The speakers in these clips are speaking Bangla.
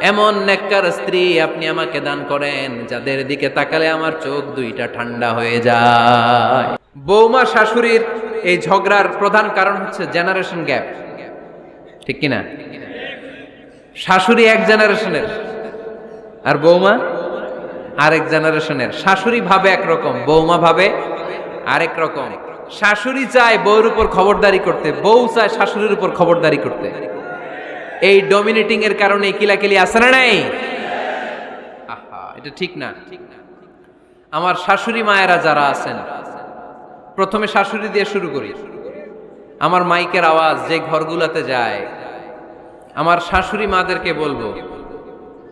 এমন নেককার স্ত্রী আপনি আমাকে দান করেন যাদের দিকে তাকালে আমার চোখ দুইটা ঠান্ডা হয়ে যায়। বৌমা শাশুড়ির এই ঝগড়ার প্রধান কারণ হচ্ছে জেনারেশন গ্যাপ, ঠিক কিনা? শাশুড়ি এক জেনারেশনের আর বৌমা আরেক জেনারেশনের। শাশুড়ি ভাবে একরকম, বৌমা ভাবে আরেক রকম। শাশুড়ি চায় বউর উপর খবরদারি করতে, বউ চায় শাশুড়ির উপর খবরদারি করতে। এই ডমিনেটিং এর কারণে কিলাকিলি আছে না নাই? আহা, এটা ঠিক না। আমার শাশুড়ি মায়েরা যারা আছেন, প্রথমে শাশুড়ি দিয়ে শুরু করি। আমার মাইকের আওয়াজ যে ঘরগুলোতে যায়, আমার শাশুড়ি মাদেরকে বলবো,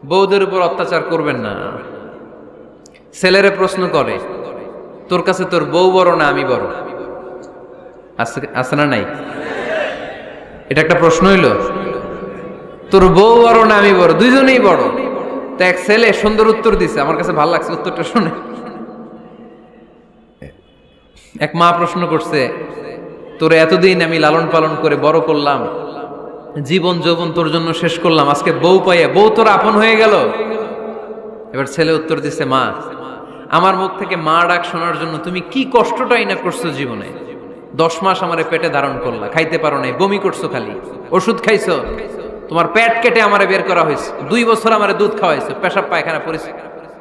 বউদের উপর অত্যাচার করবেন না। ছেলেরে প্রশ্ন করে, তোর কাছে তোর বউ বড় না আমি বড়? আছে না নাই? এটা একটা প্রশ্ন হইল। তোর বউ বড় না আমি বড়? দুইজনেই বড়। তো এক ছেলে সুন্দর উত্তর দিছে, আমার কাছে ভালো লাগছে উত্তরটা শুনে। এক মা প্রশ্ন করছে, তোর এতদিন আমি লালন পালন করে বড় করলাম, জীবন যৌবন তোর জন্য শেষ করলাম, আজকে বউ পাইয়া বউ তোর আপন হয়ে গেল? এবার ছেলে উত্তর দিছে, মা, আমার মুখ থেকে মা ডাক শোনার জন্য তুমি কি কষ্টটাই না করছো জীবনে। 10 মাস আমারে পেটে ধারণ করলা, খাইতে পারো নাই, বমি করছো, খালি ওষুধ খাইছো, তোমার পেট কেটে আমারে বের করা হয়েছে, 2 বছর আমারে দুধ খাওয়াইছো, পেশাব পায়খানা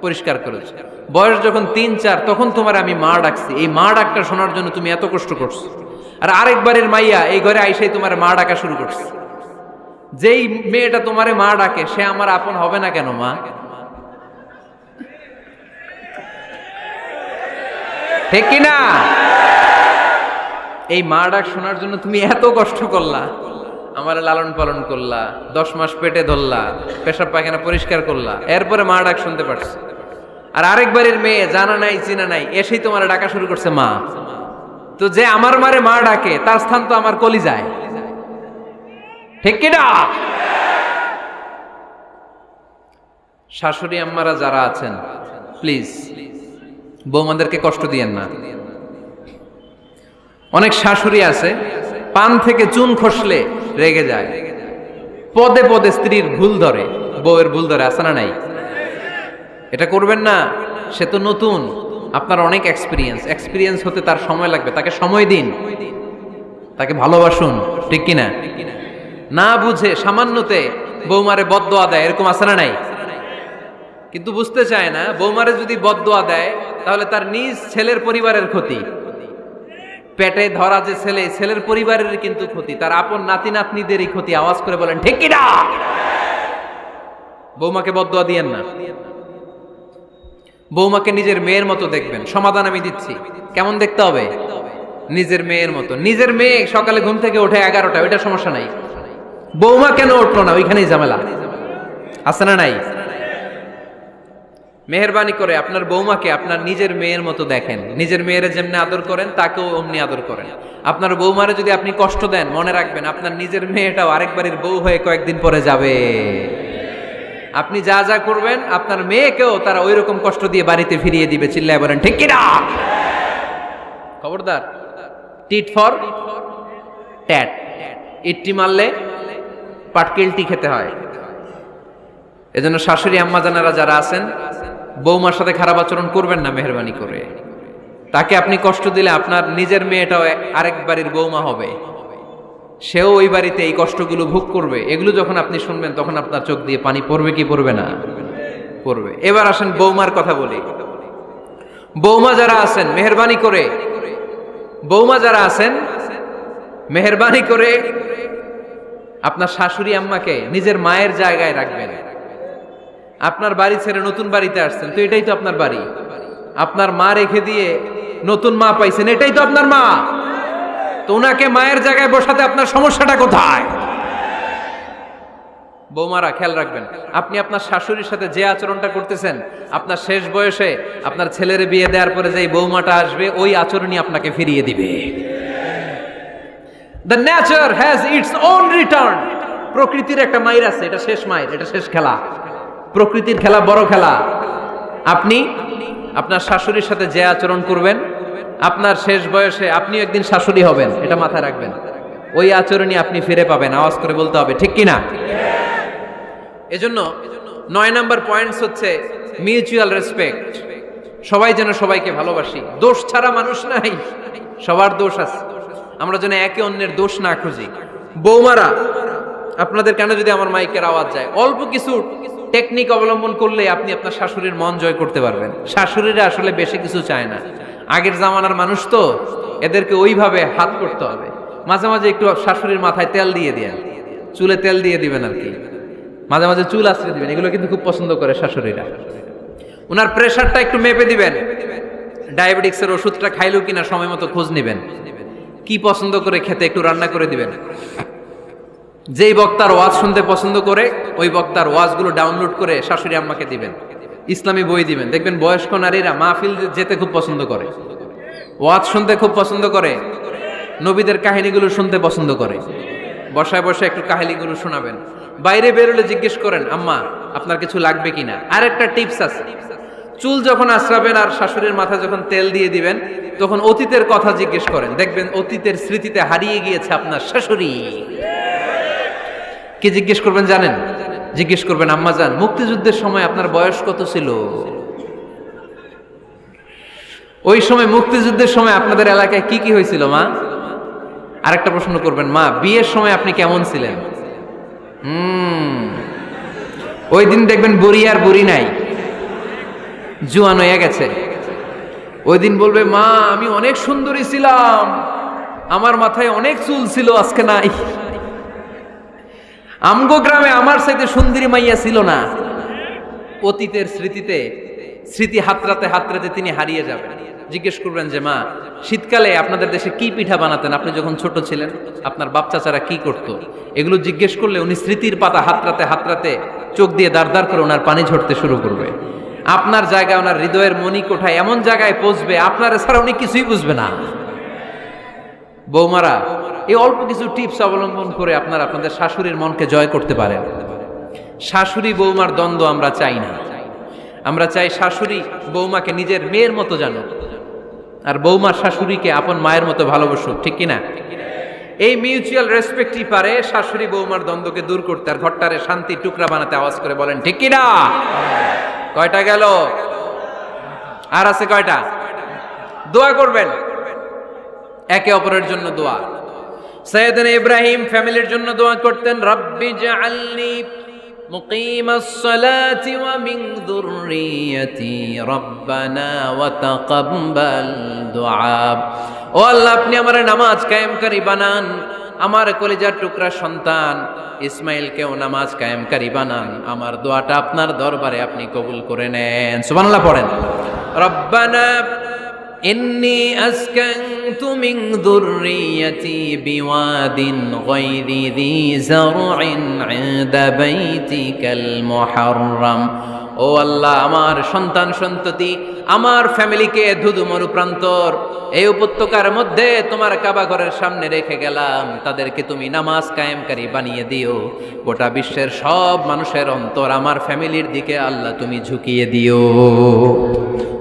পরিষ্কার করেছো, বয়স যখন 3-4 তখন তোমার আমি মা ডাকছি। এই মা ডাকটা শোনার জন্য তুমি এত কষ্ট করছো, আর আরেকবারের মাইয়া এই ঘরে আইসাই তোমার মা ডাকা শুরু করছে। যেই মেয়েটা তোমারে মা ডাকে সে আমার আপন হবে না কেন মা? ঠিক কিনা? এই মা ডাক শোনার জন্য তুমি এত কষ্ট করলা, আমার লালন পালন করলা, 10 মাস পেটে ধরলা, পেশাব পায়খানা পরিষ্কার করলা, এরপরে মা ডাক শুনতে পারছে। আর আরেকবারের মেয়ে জানা নাই চিনা নাই এসেই তোমার ডাকা শুরু করছে মা। তো যে আমার মারে মা ডাকে তার স্থান তো আমার কলিজায়, ঠিক কিনা? শাশুড়ি আম্মারা যারা আছেন, প্লিজ বৌমাদেরকে কষ্ট দিয়েন না। অনেক শাশুড়ি আছে পান থেকে চুন খসলে রেগে যায়, পদে পদে স্ত্রীর ভুল ধরে, বউয়ের ভুল ধরে, আছে না নাই? এটা করবেন না। সে তো নতুন, আপনার অনেক এক্সপিরিয়েন্স হতে তার সময় লাগবে, তাকে সময় দিন, তাকে ভালোবাসুন, ঠিক কিনা? না বুঝে সামান্যতে বৌমারে বদদোয়া দেয়, এরকম আছে না নাই? কিন্তু বুঝতে চায় না, বৌমারে যদি বদদোয়া দেয় তাহলে তার নিজ ছেলের পরিবারের ক্ষতি, পেটে ধরা যে ছেলে, ছেলের পরিবারের কিন্তু ক্ষতি, তার আপন নাতি নাতনিদেরই ক্ষতি। আওয়াজ করে বলেন ঠিক কিনা? বৌমাকে বদদোয়া দিয়েন না। বৌমাকে নিজের মেয়ের মতো দেখবেন। সমাধান আমি দিচ্ছি, কেমন দেখতে হবে? নিজের মেয়ের মতো। নিজের মেয়ে সকালে ঘুম থেকে ওঠে 11টা, ওইটা সমস্যা নাই। বৌমা কেন উঠলো না, ওইখানেই ঝামেলা, আছে না নাই? মেহেরবানি করে আপনার বৌমাকে আপনার নিজের মেয়ের মতো দেখেন। নিজের মেয়েরে যেমনি আদর করেন তাকেও অমনি আদর করেন। আপনার বৌমারে যদি আপনি কষ্ট দেন, মনে রাখবেন আপনার নিজের মেয়েটাও আরেকবারের বউ হয়ে কয়েকদিন পরে যাবে। আপনি যা যা করবেন আপনার মেয়েকেও তারা ওই রকম কষ্ট দিয়ে বাড়িতে ফিরিয়ে দিবে। চিল্লায় বলেন ঠিক কিনা? খবরদার, টিট ফর ট্যাট। ইট্টি মারলে পাটকেলটি খেতে হয়। এজন্য শাশুড়ি আম্মা জানারা যারা আছেন, বৌমার সাথে খারাপ আচরণ করবেন না মেহেরবানি করে। তাকে আপনি কষ্ট দিলে আপনার নিজের মেয়েটাও আরেক বাড়ির বৌমা হবে, সেও ওই বাড়িতে এই কষ্টগুলো ভোগ করবে। এগুলো যখন আপনি শুনবেন তখন আপনার চোখ দিয়ে পানি পড়বে কি পড়বে না? পড়বে। এবার আসেন বৌমার কথা বলি। বৌমা যারা আছেন মেহেরবানি করে, বৌমা যারা আছেন মেহেরবানি করে আপনার শাশুড়ি আম্মাকে নিজের মায়ের জায়গায় রাখবেন। আপনার বাড়ি ছেড়ে নতুন বাড়িতে আসছেন, তো এটাই তো আপনার বাড়ি। আপনার মা রেখে দিয়ে নতুন মা পাইছেন, এটাই তো আপনার মা। তো ওনাকে মায়ের জায়গায় বসাতে আপনার সমস্যাটা কোথায়? বৌমারা খেয়াল রাখবেন, আপনি আপনার শাশুড়ির সাথে যে আচরণটা করতেছেন, আপনার শেষ বয়সে আপনার ছেলের বিয়ে দেওয়ার পরে যে বৌমাটা আসবে ওই আচরণই আপনাকে ফিরিয়ে দিবে। The nature has its own return. প্রকৃতির একটা মাইর আছে, এটা শেষ মাইর, এটা শেষ খেলা। প্রকৃতির খেলা বড় খেলা। আপনি আপনার শাশুড়ির সাথে যে আচরণ করবেন, আপনার শেষ বয়সে আপনি একদিন শাশুড়ি হবেন, এটা মাথায় রাখবেন। ওই আচরণই আপনি ফিরে পাবেন। আওয়াজ করে বলতে হবে ঠিক কিনা? এজন্য 9 নাম্বার পয়েন্টস হচ্ছে মিউচুয়াল রেসপেক্ট। সবাই যেন সবাইকে ভালোবাসি। দোষ ছাড়া মানুষ নাই, সবার দোষ আছে। আমরা যেন একে অন্যের দোষ না খুঁজি। বৌমারা, আপনাদের কানে যদি আমার মাইকের আওয়াজ যায়, অল্প কিছু টেকনিক অবলম্বন করলে আপনি আপনার শাশুড়ির মন জয় করতে পারবেন। শাশুড়িরা আসলে বেশি কিছু চায় না, আগের জামানার মানুষ তো, এদেরকে ওইভাবে হাত করতে হবে। মাঝে মাঝে একটু শাশুড়ির মাথায় তেল দিয়ে দেন, চুলে তেল দিয়ে দিবেন আর কি, মাঝে মাঝে চুল আশ্রে দিবেন, এগুলো কিন্তু খুব পছন্দ করে শাশুড়িরা। ওনার প্রেশারটা একটু মেপে দিবেন, ডায়াবেটিক্সের ওষুধটা খাইলো কিনা সময় মতো খোঁজ নেবেন, কি পছন্দ করে খেতে একটু রান্না করে দিবেন। যেই বক্তার ওয়াজ শুনতে পছন্দ করে ওই বক্তার ওয়াজগুলো ডাউনলোড করে শাশুড়ি আম্মাকে দিবেন, ইসলামী বই দিবেন। দেখবেন বয়স্ক নারীরা মাহফিল যেতে খুব পছন্দ করে, ওয়াজ শুনতে খুব পছন্দ করে, নবীদের কাহিনীগুলো শুনতে পছন্দ করে। বসায় বসে একটু কাহিনীগুলো শোনাবেন। বাইরে বেরোলে জিজ্ঞেস করেন, আম্মা আপনার কিছু লাগবে কিনা। আর একটা টিপস আছে, চুল যখন আশ্রাবেন আর শাশুড়ির মাথায় যখন তেল দিয়ে দিবেন, তখন অতীতের কথা জিজ্ঞেস করেন। দেখবেন অতীতের স্মৃতিতে হারিয়ে গিয়েছে আপনার শাশুড়ি। কি জিজ্ঞেস করবেন জানেন? জিজ্ঞেস করবেন, আম্মা জান, মুক্তিযুদ্ধের সময় আপনার বয়স কত ছিল? ওই সময় মুক্তিযুদ্ধের সময় আপনাদের এলাকায় কি কি হয়েছিল মা? আরেকটা প্রশ্ন করবেন, মা বিয়ের সময় আপনি কেমন ছিলেন? ওই দিন দেখবেন বুড়ি আর বুড়ি নাই, জুয়ান হয়ে গেছে। ওই দিন বলবে, মা আমি অনেক সুন্দরী ছিলাম, আমার মাথায় অনেক চুল ছিল, আজকে নাই। আমগো গ্রামে আমার সাথে সুন্দরী মাইয়া ছিল না। অতীতের স্মৃতিতে, স্মৃতি হাতরাতে হাতরাতে তিনি হারিয়ে যাবেন। জিজ্ঞেস করবেন যে, মা শীতকালে আপনাদের দেশে কি পিঠা বানাতেন আপনি যখন ছোট ছিলেন? আপনার বাপ চাচারা কি করতো? এগুলো জিজ্ঞেস করলে উনি স্মৃতির পাতা হাতরাতে হাতরাতে চোখ দিয়ে দাঁড় দাঁড় করে ওনার পানি ঝরতে শুরু করবে। আপনার জায়গায়, ওনার হৃদয়ের মনি কোঠায় এমন জায়গায় পৌঁছবে, আপনার ছাড়া উনি কিছুই বুঝবে না। বৌমারা, এই অল্প কিছু টিপস অবলম্বন করে আপনারা আপনাদের শাশুড়ির মনকে জয় করতে পারেন। শাশুড়ি বৌমার দ্বন্দ্ব আমরা চাই না। আমরা চাই শাশুড়ি বৌমাকে নিজের মেয়ের মতো জানো, আর বৌমা শাশুড়িকে আপন মায়ের মতো ভালোবাসুক, ঠিক কিনা? এই মিউচুয়াল রেসপেক্টই পারে শাশুড়ি বৌমার দ্বন্দ্বকে দূর করতে, আর ঘরটারে শান্তি টুকরা বানাতে। আওয়াজ করে বলেন ঠিক কিনা? কয়টা গেল? আর আছে কয়টা? দোয়া করবেন একে অপরের জন্য। দোয়া, সাইয়েদনা ইব্রাহিম ফ্যামিলির জন্য দোয়া করতেন, রব্বি জাআলনি মুকিমাস সালাতি ওয়া মিন যুররিয়াতি রব্বানা ওয়া তাকাব্বাল দুআ। ও আল্লাহ, আপনি আমার নামাজ কায়েমকারী বানান, আমার কলিজার টুকরা সন্তান ইসমাইলকেও নামাজ কায়েমকারী বানান। আমার দোয়াটা আপনার দরবারে আপনি কবুল করে নেন। সুবহানাল্লাহ পড়েন। রব্বানা ইন্নী আসকানতু মিন যুররিয়াতি বিওয়াদিন গায়রি যী যারইন ইনদা বাইতিকাল মুহাররাম। ও আল্লাহ, আমার সন্তান সন্ততি, আমার ফ্যামিলিকে ধুধু মরুপ্রান্তর এই উপত্যকার মধ্যে তোমার কাবা ঘরের সামনে রেখে গেলাম, তাদেরকে তুমি নামাজ কায়েমকারী বানিয়ে দিও। গোটা বিশ্বের সব মানুষের অন্তর আমার ফ্যামিলির দিকে আল্লাহ তুমি ঝুঁকিয়ে দিও।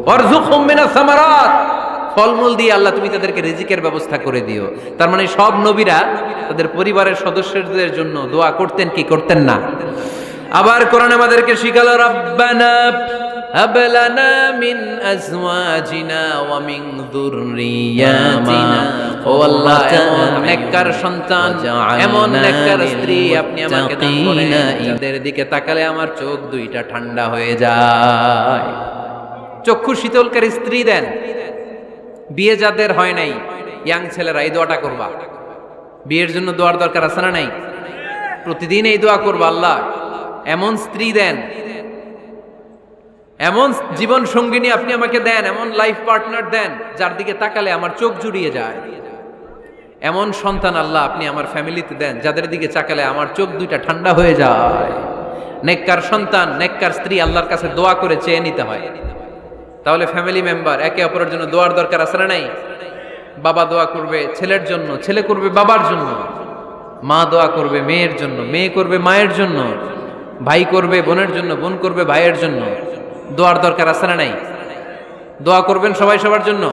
ওয়ারযুকহুম মিনাস সামারাত, ফলমূল দিয়ে আল্লাহ তুমি তাদেরকে রিজিকের ব্যবস্থা করে দিও। তার মানে সব নবীরা তাদের পরিবারের সদস্যদের জন্য দোয়া করতেন কি করতেন না? আবার কোরআন আমাদেরকে শিখালো, রব্বানা হাব লানা মিন আজওয়াজিনা ওয়া মিন যুররিয়াতিনা। ও আল্লাহ, এমন নেককার সন্তান, এমন নেককার স্ত্রী আপনি আমাকে দান করেন, যাদের দিকে তাকালে আমার চোখ দুইটা ঠান্ডা হয়ে যায়। চক্ষু শীতলকারী স্ত্রী দেন। বিয়ে যাদের হয় নাই, ইয়াং ছেলেরা এই দোয়াটা করবা। বিয়ের জন্য দোয়ার দরকার আছে না নাই? প্রতিদিন এই দোয়া করবা, আল্লাহ এমন স্ত্রী দেন, এমন জীবন সঙ্গিনী আপনি আমাকে দেন, এমন লাইফ পার্টনার দেন যার দিকে তাকালে আমার চোখ জুড়িয়ে যায়। এমন সন্তান আল্লাহ আপনি আমার ফ্যামিলিতে দেন, যাদের দিকে তাকালে আমার চোখ দুইটা ঠান্ডা হয়ে যায়। নেককার সন্তান, নেককার স্ত্রী আল্লাহর কাছে দোয়া করে চেয়ে নিতে হয়। তাহলে ফ্যামিলি মেম্বার একে অপরের জন্য দোয়ার দরকার আছে না নাই? বাবা দোয়া করবে ছেলের জন্য, ছেলে করবে বাবার জন্য, মা দোয়া করবে মেয়ের জন্য, মেয়ে করবে মায়ের জন্য, ভাই করবে বোনের জন্য, বোন করবে ভাইয়ের জন্য। দোয়ার দরকার আছে না নাই? দোয়া করবেন সবাই সবার জন্য।